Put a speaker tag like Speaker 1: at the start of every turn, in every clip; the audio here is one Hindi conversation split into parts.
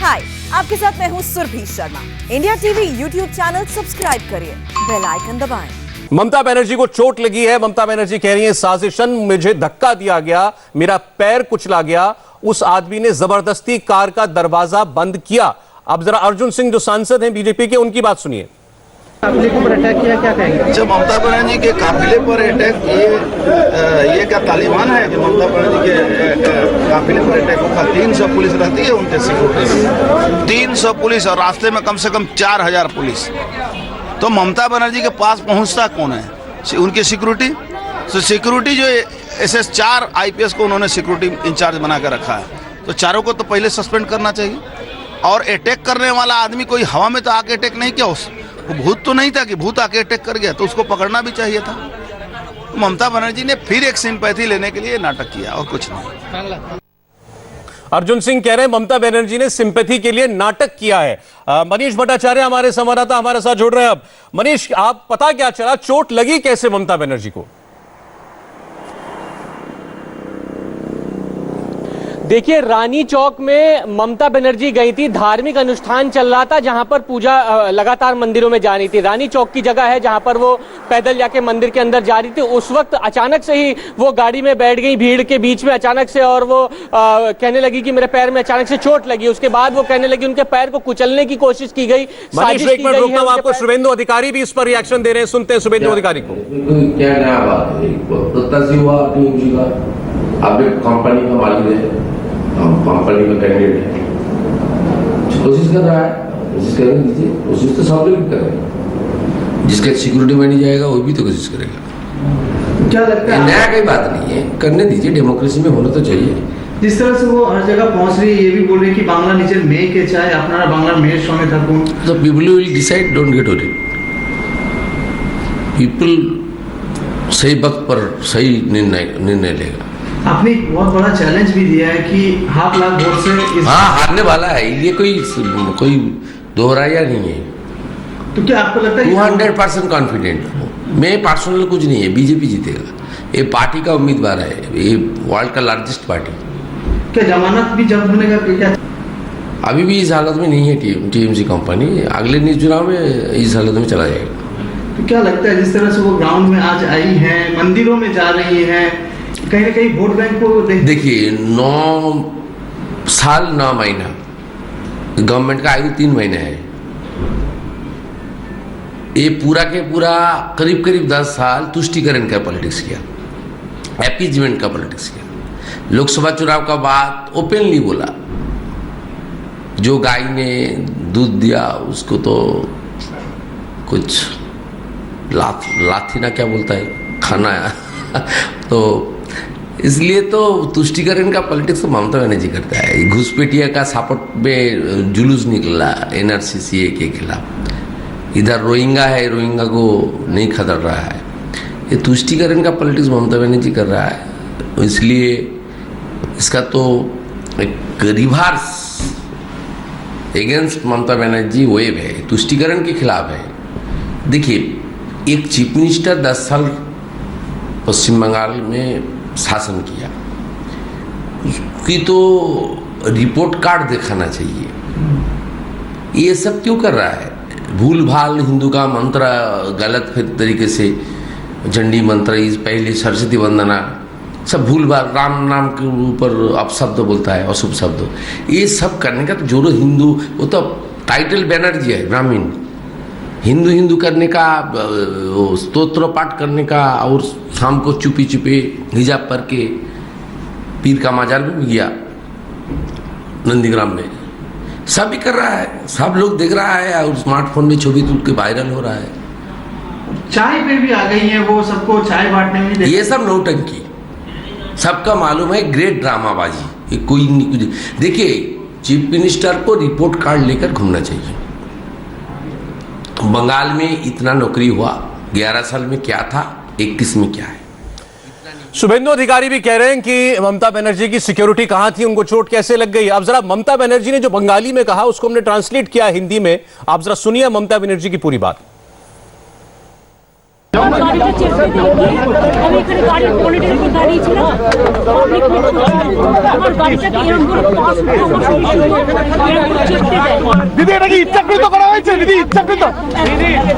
Speaker 1: हाय, आपके साथ मैं हूँ Surabhi Sharma. India TV YouTube channel subscribe करिए, बेल आइकन दबाएं।
Speaker 2: ममता बनर्जी को चोट लगी है। ममता बनर्जी कह रही है साजिशन, मुझे धक्का दिया गया, मेरा पैर कुचला गया, उस आदमी ने जबरदस्ती कार का दरवाजा बंद किया। अब जरा अर्जुन सिंह जो सांसद हैं बीजेपी के, उनकी बात सुनिए।
Speaker 3: काफिले के ऊपर अटैक किया, क्या कहेंगे?
Speaker 4: जब ममता बनर्जी के काफिले पर अटैक, ये क्या तालिबान है कि ममता बनर्जी के काफिले पर अटैक होगा? 300 पुलिस रहती है उनके सिक्योरिटी, 300 पुलिस, और रास्ते में कम से कम 4000 पुलिस। तो ममता बनर्जी के पास पहुंचता कौन है? उनकी सिक्योरिटी। तो सिक्योरिटी जो SS 4 IPS को उन्होंने सिक्योरिटी इंचार्ज बना कर रखा है, तो चारों को तो पहले सस्पेंड करना चाहिए। और अटैक करने वाला आदमी कोई हवा में तो आके अटैक नहीं किया, वो भूत तो नहीं था कि भूत आके अटैक कर गया, तो उसको पकड़ना भी चाहिए था। तो ममता बनर्जी ने फिर एक सिंपैथी लेने के लिए नाटक किया और कुछ नहीं।
Speaker 2: अर्जुन सिंह कह रहे हैं ममता बनर्जी ने सिंपैथी के लिए नाटक किया है। मनीष भट्टाचार्य हमारे संवाददाता हमारे साथ जुड़ रहे हैं। अब मनीष, आप पता क्या चला, चोट लगी कैसे ममता बनर्जी को?
Speaker 5: देखिए, रानी चौक में ममता बनर्जी गई थी, धार्मिक अनुष्ठान चल रहा था जहां पर पूजा लगातार मंदिरों में जा रही थी। रानी चौक की जगह है जहां पर वो पैदल जाके मंदिर के अंदर जा रही थी। उस वक्त अचानक से ही वो गाड़ी में बैठ गई भीड़ के बीच में अचानक से, और वो कहने लगी कि मेरे पैर में अचानक से चोट लगी। उसके बाद वो कहने लगी उनके पैर को कुचलने की कोशिश की गई।
Speaker 2: मनीष, एक मिनट रुकता हूं, आपको शुभेंदु अधिकारी भी इस पर रिएक्शन दे रहे हैं, सुनते हैं शुभेंदु अधिकारी को।
Speaker 6: क्या नया बात है? आपने कंपनी का मालिक है, कंपनी का कैंडिडेट है, कोशिश कर रहा है, कोशिश करने दीजिए। कोशिश तो सब लोग कर रहे हैं, जिसका सिक्योरिटी बनी जाएगा वो भी तो कोशिश करेगा।
Speaker 3: क्या लगता है,
Speaker 6: नया कोई बात नहीं है, करने दीजिए, डेमोक्रेसी में होना तो चाहिए।
Speaker 3: जिस तरह से वो हर जगह पहुंच रही है, ये भी बोल रही है कि बांग्ला निजे मेये के चाहे अपना बांग्ला मेयर सঙ্গে থাকুন।
Speaker 6: तो people will decide, don't get worried. People सही वक्त पर सही निर्णय लेगा।
Speaker 3: आपने बहुत बड़ा चैलेंज भी दिया है कि 1.5 लाख वोट से
Speaker 6: हारने वाला है, ये कोई दोहराया नहीं है।
Speaker 3: तो क्या आपको लगता है
Speaker 6: 200% कॉन्फिडेंट हूँ मैं? पर्सनल कुछ नहीं है, बीजेपी जीतेगा। ये पार्टी का उम्मीदवार है, ये वर्ल्ड का लार्जेस्ट पार्टी।
Speaker 3: क्या जमानत भी जब्त होने का क्या?
Speaker 6: अभी भी इस हालत में नहीं है टीएमसी कंपनी, अगले चुनाव में इस हालत में चला जाएगा।
Speaker 3: तो क्या लगता है जिस तरह से वो ग्राउंड में आज आई है, मंदिरों में जा रही है, कहीं ना कहीं वोट बैंक को
Speaker 6: देखिए, 9 साल 9 महीना, गवर्नमेंट का आयु 3 महीने है। ये पूरा के पूरा करीब 10 साल तुष्टिकरण का पॉलिटिक्स किया, एपीजमेंट का पॉलिटिक्स किया। लोकसभा चुनाव का बाद ओपनली बोला, जो गाय ने दूध दिया उसको तो कुछ लाथी ना क्या बोलता है, खाना तो इसलिए तो तुष्टिकरण का पॉलिटिक्स तो ममता बनर्जी करता है। घुसपैठिया का सपोर्ट में जुलूस निकला NRC CA के खिलाफ। इधर रोहिंगा है, रोहिंगा को नहीं खदेड़ रहा है। ये तुष्टिकरण का पॉलिटिक्स ममता बनर्जी कर रहा है, इसलिए इसका तो एक reverse against Mamata Banerjee wave है, तुष्टिकरण के खिलाफ है। देखिए, एक चीफ मिनिस्टर 10 साल पश्चिम बंगाल में शासन किया, उसकी तो रिपोर्ट कार्ड दिखाना चाहिए। ये सब क्यों कर रहा है? भूल भाल हिंदू का मंत्र गलत तरीके से, चंडी मंत्र, पहले सरस्वती वंदना, सब भूल भाल, राम नाम के ऊपर अपशब्द बोलता है, अशुभ शब्द, ये सब करने का तो जोरो हिंदू, वो तो टाइटल बैनर्जी है, ब्राह्मण हिंदू करने का, स्तोत्र पाठ करने का, और शाम को चुपी हिजाब पर के पीर का माजार में भी गया नंदीग्राम में। सब भी कर रहा है, सब लोग देख रहा है, और स्मार्टफोन में छवि तुल के वायरल हो रहा है।
Speaker 3: चाय पे भी आ गई है, वो सबको चाय बांटने में
Speaker 6: ये सब नौटंकी, सबका मालूम है, ग्रेट ड्रामाबाजी। ये कोई नहीं। देखिए, चीफ मिनिस्टर को रिपोर्ट कार्ड लेकर घूमना चाहिए। बंगाल में इतना नौकरी हुआ, 11 साल में क्या था, 21 में क्या है।
Speaker 2: शुभेंदु अधिकारी भी कह रहे हैं कि ममता बनर्जी की सिक्योरिटी कहां थी, उनको चोट कैसे लग गई। अब जरा ममता बनर्जी ने जो बंगाली में कहा उसको हमने ट्रांसलेट किया हिंदी में, आप जरा सुनिए ममता बनर्जी की पूरी बात।
Speaker 7: গাড়িটা চেপে দিয়ে আমি এখানে গাড়ির বনেটের উপর দাঁড়িয়ে ছিলাম। পাবলিক আমার গাড়িটাকে এরকম করে পাস করে আমার সঙ্গে এরকম করে চেপতে দেয়।
Speaker 8: দিদি এটা কি ইচ্ছাকৃত করা হয়েছে? দিদি ইচ্ছাকৃত?
Speaker 7: আমি তো এই দেখো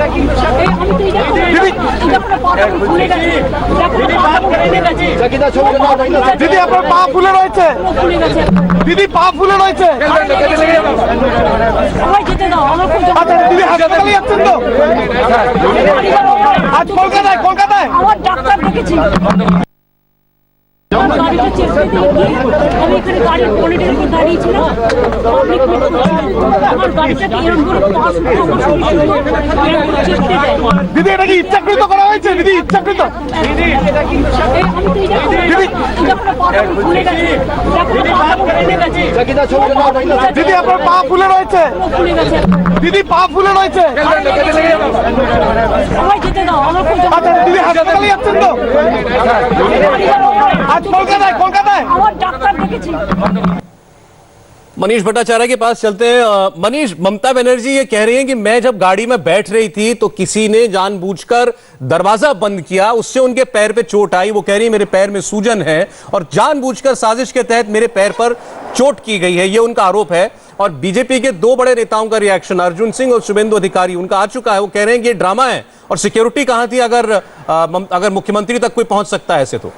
Speaker 7: খুলে গেছে,
Speaker 8: দিদি আপনার পা ফুলে রয়েছে?
Speaker 7: খুলে গেছে।
Speaker 8: দিদি পা ফুলে রয়েছে?
Speaker 7: সবাই যেতে দাও, আমার খুব
Speaker 8: আচ্ছা দিদি হাসপাতালে যাচ্ছেন তো? আজ কলকাতায়
Speaker 7: আমার ডাক্তার দেখেছি। গাড়িটা চেপে দিয়ে আমি এখানে গাড়ির বনেটের উপর দাঁড়িয়ে ছিলাম। পাবলিক আমার গাড়িটাকে এরকম করে পাস করে আমার সঙ্গে এরকম করে চেপতে দেয়।
Speaker 8: দিদি এটা কি ইচ্ছাকৃত করা হয়েছে? দিদি ইচ্ছাকৃত?
Speaker 7: আমি তো এই দেখো খুলে গেছে,
Speaker 8: দিদি আপনার পা ফুলে রয়েছে?
Speaker 7: খুলে গেছে।
Speaker 8: দিদি পা ফুলে রয়েছে?
Speaker 7: সবাই যেতে দাও, আমার খুব
Speaker 8: আচ্ছা দিদি হাসপাতালে যাচ্ছেন তো? आज कोलकाता
Speaker 7: আমার ডাক্তার দেখেছি।
Speaker 2: मनीष भट्टाचार्य के पास चलते हैं। मनीष, ममता बनर्जी ये कह रही हैं कि मैं जब गाड़ी में बैठ रही थी तो किसी ने जानबूझकर दरवाजा बंद किया, उससे उनके पैर पे चोट आई। वो कह रही है मेरे पैर में सूजन है और जानबूझकर साजिश के तहत मेरे पैर पर चोट की गई है, ये उनका आरोप है। और बीजेपी के दो बड़े नेताओं का रिएक्शन, अर्जुन सिंह और शुभेंदु अधिकारी, उनका आ चुका है। वो कह रहे हैं कि ये ड्रामा है और सिक्योरिटी कहां थी अगर मुख्यमंत्री तक कोई पहुंच सकता है ऐसे तो।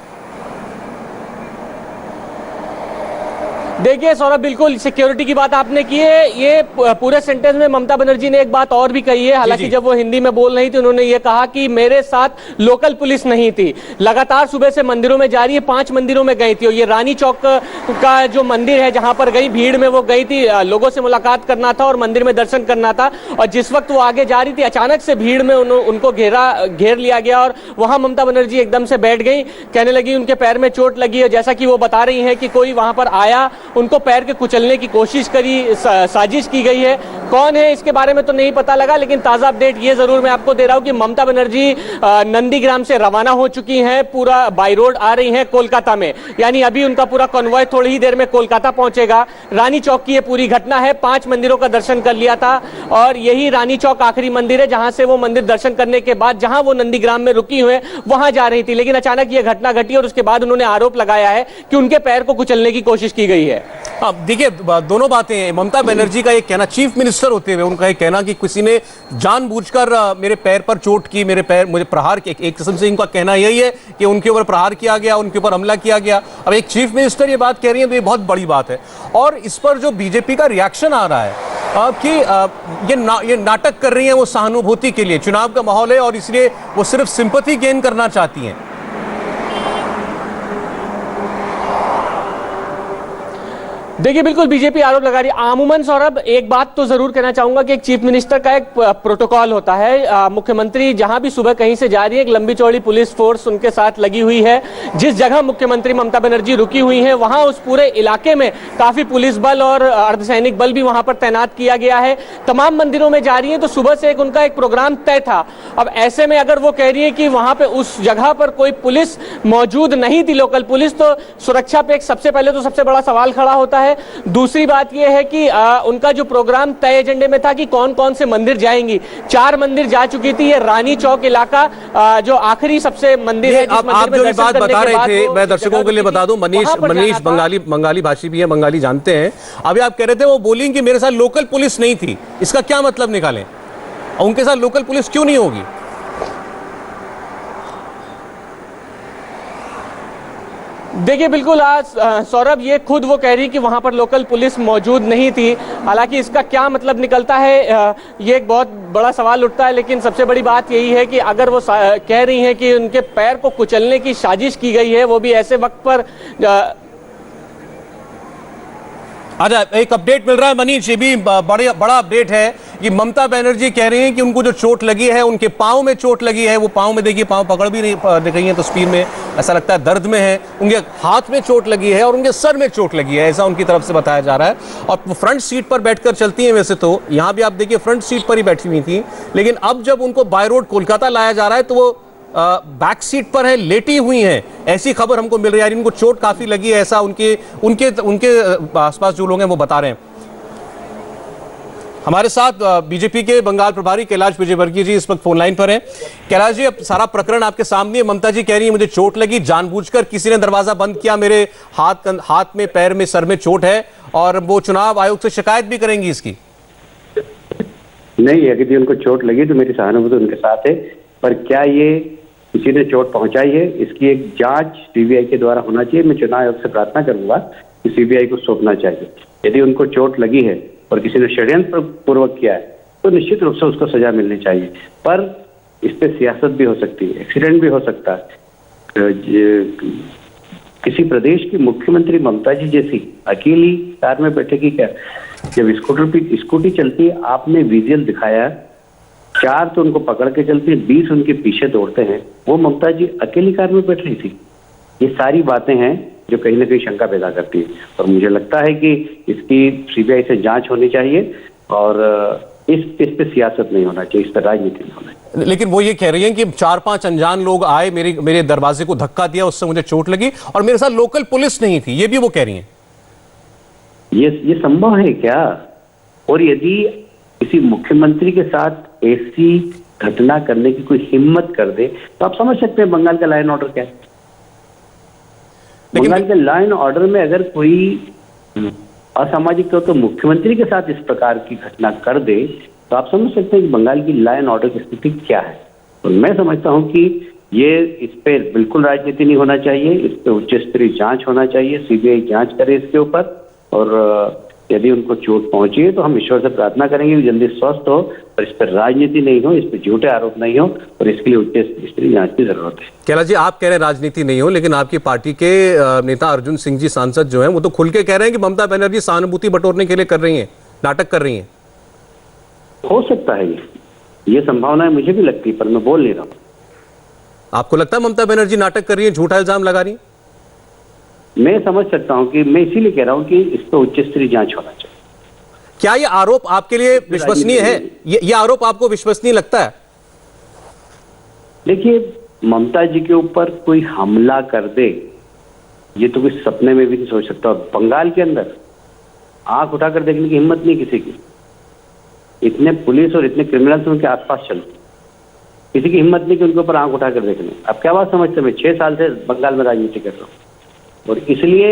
Speaker 5: देखिए सौरभ, बिल्कुल सिक्योरिटी की बात आपने की है। ये पूरे सेंटेंस में ममता बनर्जी ने एक बात और भी कही है। हालांकि जब वो हिंदी में बोल रही थी उन्होंने ये कहा कि मेरे साथ लोकल पुलिस नहीं थी। लगातार सुबह से मंदिरों में जा रही है, 5 मंदिरों में गई थी और ये रानी चौक का जो मंदिर है जहां पर गई, भीड़ में वो गई थी, लोगों से मुलाकात करना था और मंदिर में दर्शन करना था। और जिस वक्त वो आगे जा रही थी अचानक से भीड़ में उनको घेर लिया गया और वहां ममता बनर्जी एकदम से बैठ गई। कहने लगी उनके पैर में चोट लगी है। जैसा कि वो बता रही है कि कोई वहां पर आया, उनको पैर के कुचलने की कोशिश करी, साजिश की गई है। कौन है इसके बारे में तो नहीं पता लगा, लेकिन ताजा अपडेट ये जरूर मैं आपको दे रहा हूं कि ममता बनर्जी नंदीग्राम से रवाना हो चुकी हैं, पूरा बाई रोड आ रही हैं कोलकाता में। यानी अभी उनका पूरा कॉन्वॉय थोड़ी ही देर में कोलकाता पहुंचेगा। रानी चौक की ये पूरी घटना है। 5 मंदिरों का दर्शन कर लिया था और यही रानी चौक आखिरी मंदिर है जहां से वो मंदिर दर्शन करने के बाद जहां वो नंदीग्राम में रुकी हुई है वहां जा रही थी। लेकिन अचानक ये घटना घटी और उसके बाद उन्होंने आरोप लगाया है कि उनके पैर को कुचलने की कोशिश की गई है।
Speaker 2: देखिए, दोनों बातें हैं। ममता बनर्जी का ये कहना, चीफ मिनिस्टर होते हुए उनका ये कहना कि किसी ने जानबूझकर मेरे पैर पर चोट की, मेरे पैर मुझे प्रहार, एक किस्म से इनका कहना यही है कि उनके ऊपर प्रहार किया गया, उनके ऊपर हमला किया गया। अब एक चीफ मिनिस्टर ये बात कह रही है तो ये बहुत बड़ी बात है। और इस पर जो बीजेपी का रिएक्शन आ रहा है कि ये नाटक कर रही है वो सहानुभूति के लिए, चुनाव का माहौल है और इसलिए वो सिर्फ सिंपैथी गेन करना चाहती हैं।
Speaker 5: देखिए, बिल्कुल बीजेपी आरोप लगा रही है। आमूमन सौरभ, एक बात तो जरूर कहना चाहूंगा कि एक चीफ मिनिस्टर का एक प्रोटोकॉल होता है। मुख्यमंत्री जहां भी सुबह कहीं से जा रही है, एक लंबी चौड़ी पुलिस फोर्स उनके साथ लगी हुई है। जिस जगह मुख्यमंत्री ममता बनर्जी रुकी हुई है वहां उस पूरे इलाके में काफी पुलिस बल और अर्धसैनिक बल भी वहां पर तैनात किया गया है। तमाम मंदिरों में जा रही है तो सुबह से उनका एक प्रोग्राम तय था। अब ऐसे में अगर वो कह रही है कि वहां पे उस जगह पर कोई पुलिस मौजूद नहीं थी, लोकल पुलिस, तो सुरक्षा पे सबसे पहले तो सबसे बड़ा सवाल खड़ा होता है। दूसरी बात यह है कि उनका जो प्रोग्राम तय एजेंडे में था कि कौन कौन से मंदिर जाएंगी, 4 मंदिर जा चुकी थी। ये रानी चौक इलाका जो आखिरी सबसे मंदिर है,
Speaker 2: आप जो भी बात बता रहे थे, मैं दर्शकों के लिए बता दूं, मनीष बंगाली भाषी भी है, बंगाली जानते हैं। अभी आप कह रहे थे वो बोली कि मेरे साथ लोकल पुलिस नहीं थी, इसका क्या मतलब निकालें? उनके साथ लोकल पुलिस क्यों नहीं होगी?
Speaker 5: देखिए, बिल्कुल आज सौरभ, ये खुद वो कह रही कि वहां पर लोकल पुलिस मौजूद नहीं थी। हालांकि इसका क्या मतलब निकलता है ये एक बहुत बड़ा सवाल उठता है। लेकिन सबसे बड़ी बात यही है कि अगर वो कह रही हैं कि उनके पैर को कुचलने की साजिश की गई है, वो भी ऐसे वक्त पर
Speaker 2: अच्छा, एक अपडेट मिल रहा है मनीष, ये भी बड़ा अपडेट है कि ममता बनर्जी कह रही हैं कि उनको जो चोट लगी है, उनके पांव में चोट लगी है। वो पांव में देखिए, पांव पकड़ भी नहीं दिख रही है तस्वीर में, ऐसा लगता है दर्द में है। उनके हाथ में चोट लगी है और उनके सर में चोट लगी है, ऐसा उनकी तरफ से बताया जा रहा है। और वो फ्रंट सीट पर बैठकर चलती हैं वैसे तो, यहाँ भी आप देखिए फ्रंट सीट पर ही बैठी हुई थी। लेकिन अब जब उनको बाय रोड कोलकाता लाया जा रहा है तो वो बैक सीट पर है, लेटी हुई हैं, ऐसी खबर हमको मिल रही है। इनको चोट काफी लगी है, ऐसा उनके आसपास जो लोग हैं वो बता रहे हैं। हमारे साथ बीजेपी के बंगाल प्रभारी कैलाश विजयवर्गीय जी इस वक्त फोन लाइन पर हैं। कैलाश जी, अब सारा प्रकरण आपके सामने है। ममता जी कह रही है मुझे चोट लगी, जानबूझकर किसी ने दरवाजा बंद किया, मेरे हाथ में, पैर में, सर में चोट है, और वो चुनाव आयोग से शिकायत भी करेंगी इसकी।
Speaker 9: नहीं, यदि उनको चोट लगी तो मेरी सहानुभूति उनके साथ है, पर क्या ये किसी ने चोट पहुंचाई है, इसकी एक जांच सीबीआई के द्वारा होना चाहिए। मैं चुनाव आयोग से प्रार्थना करूंगा कि सीबीआई को सौंपना चाहिए। यदि उनको चोट लगी है और किसी ने षड्यंत्र पूर्वक किया है तो निश्चित रूप से उसको सजा मिलनी चाहिए, पर इस पे सियासत भी हो सकती है, एक्सीडेंट भी हो सकता है। किसी प्रदेश की मुख्यमंत्री ममता जी जैसी अकेली कार में बैठेगी क्या? जब स्कूटी चलती है, आपने विजुअल दिखाया, 4 तो उनको पकड़ के चलती है, 20 उनके पीछे दौड़ते हैं, वो ममता जी अकेली कार में बैठ रही थी। ये सारी बातें हैं जो कहीं ना कहीं शंका पैदा करती है, और मुझे लगता है कि इसकी सीबीआई से जांच होनी चाहिए, और इस पे सियासत नहीं होना चाहिए, इस पर राजनीति नहीं होना चाहिए।
Speaker 2: लेकिन वो ये कह रही हैं कि 4-5 अनजान लोग आए, मेरे दरवाजे को धक्का दिया, उससे मुझे चोट लगी, और मेरे साथ लोकल पुलिस नहीं थी, ये भी वो कह रही हैं।
Speaker 9: ये संभव है क्या? और यदि किसी मुख्यमंत्री के साथ ऐसी घटना करने की कोई हिम्मत कर दे तो आप समझ सकते हैं बंगाल का लॉ एंड ऑर्डर क्या है। बंगाल के लॉ एंड ऑर्डर में अगर कोई असामाजिक तो मुख्यमंत्री के साथ इस प्रकार की घटना कर दे तो आप समझ सकते हैं कि बंगाल की लॉ एंड ऑर्डर की स्थिति क्या है। और मैं समझता हूं कि ये इस पे बिल्कुल राजनीति नहीं होना चाहिए, इस पे उच्च स्तरीय जांच होना चाहिए, सीबीआई जांच करे इसके ऊपर, और यदि उनको चोट पहुंची है तो हम ईश्वर से प्रार्थना करेंगे कि जल्दी स्वस्थ हो, और इस पर राजनीति नहीं हो, इस पर झूठे आरोप नहीं हो, और इसके लिए उच्च स्तरीय जांच की जरूरत है।
Speaker 2: कैलाश जी, आप कह रहे हैं राजनीति नहीं हो, लेकिन आपकी पार्टी के नेता अर्जुन सिंह जी सांसद जो हैं वो तो खुल के कह रहे हैं कि ममता बनर्जी सहानुभूति बटोरने के लिए कर रही हैं, नाटक कर रही हैं।
Speaker 9: हो सकता है ये संभावना मुझे भी लगती है, पर मैं बोल नहीं रहा हूँ।
Speaker 2: आपको लगता है ममता बनर्जी नाटक कर रही है, झूठा इल्जाम लगा रही है?
Speaker 9: मैं समझ सकता हूं कि मैं इसीलिए कह रहा हूं कि इस पर उच्च स्तरीय जांच होना चाहिए।
Speaker 2: क्या ये आरोप आपके लिए विश्वसनीय है? ये आरोप आपको विश्वसनीय लगता है?
Speaker 9: देखिए, ममता जी के ऊपर कोई हमला कर दे, ये तो कोई सपने में भी नहीं सोच सकता। बंगाल के अंदर आंख उठाकर देखने की हिम्मत नहीं किसी की। इतने पुलिस और इतने क्रिमिनल्स उनके आसपास चलते, किसी की हिम्मत नहीं कि उनके ऊपर आंख उठाकर देखने। अब क्या बात समझते? मैं 6 साल से बंगाल में राजनीति कर रहा हूँ, और इसलिए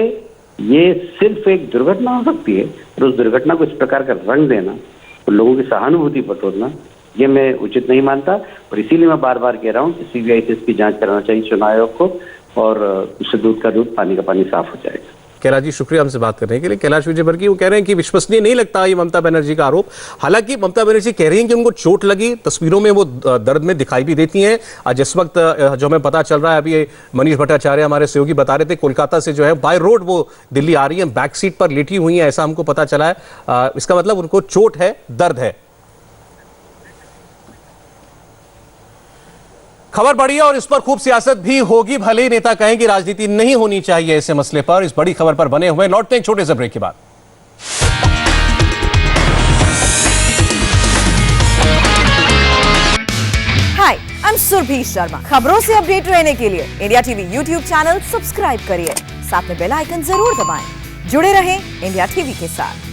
Speaker 9: ये सिर्फ एक दुर्घटना हो सकती है, और उस दुर्घटना को इस प्रकार का रंग देना और लोगों की सहानुभूति बटोरना, ये मैं उचित नहीं मानता। और इसीलिए मैं बार बार कह रहा हूँ कि सीबीआई से इसकी जांच कराना चाहिए चुनाव आयोग को, और उससे दूध का दूध, पानी का पानी साफ हो जाएगा।
Speaker 2: कैलाश जी, शुक्रिया हमसे बात करने के लिए। कैलाश विजयवर्गीय वो कह रहे हैं कि विश्वसनीय नहीं लगता ये ममता बनर्जी का आरोप। हालांकि ममता बनर्जी कह रही हैं कि उनको चोट लगी, तस्वीरों में वो दर्द में दिखाई भी देती हैं। आज इस वक्त जो हमें पता चल रहा है, अभी मनीष भट्टाचार्य हमारे सहयोगी बता रहे थे, कोलकाता से जो है बाय रोड वो दिल्ली आ रही है, बैक सीट पर लेटी हुई है, ऐसा हमको पता चला है। इसका मतलब उनको चोट है, दर्द है। खबर बढ़ी है और इस पर खूब सियासत भी होगी, भले ही नेता कहें कि राजनीति नहीं होनी चाहिए ऐसे मसले पर। इस बड़ी खबर पर बने हुए लौटते हैं छोटे से ब्रेक के बाद।
Speaker 1: हाय, आई एम सुरभि शर्मा। खबरों से अपडेट रहने के लिए India TV YouTube channel subscribe करिए, साथ में बेल आइकन जरूर दबाएं। जुड़े रहें इंडिया टीवी के साथ।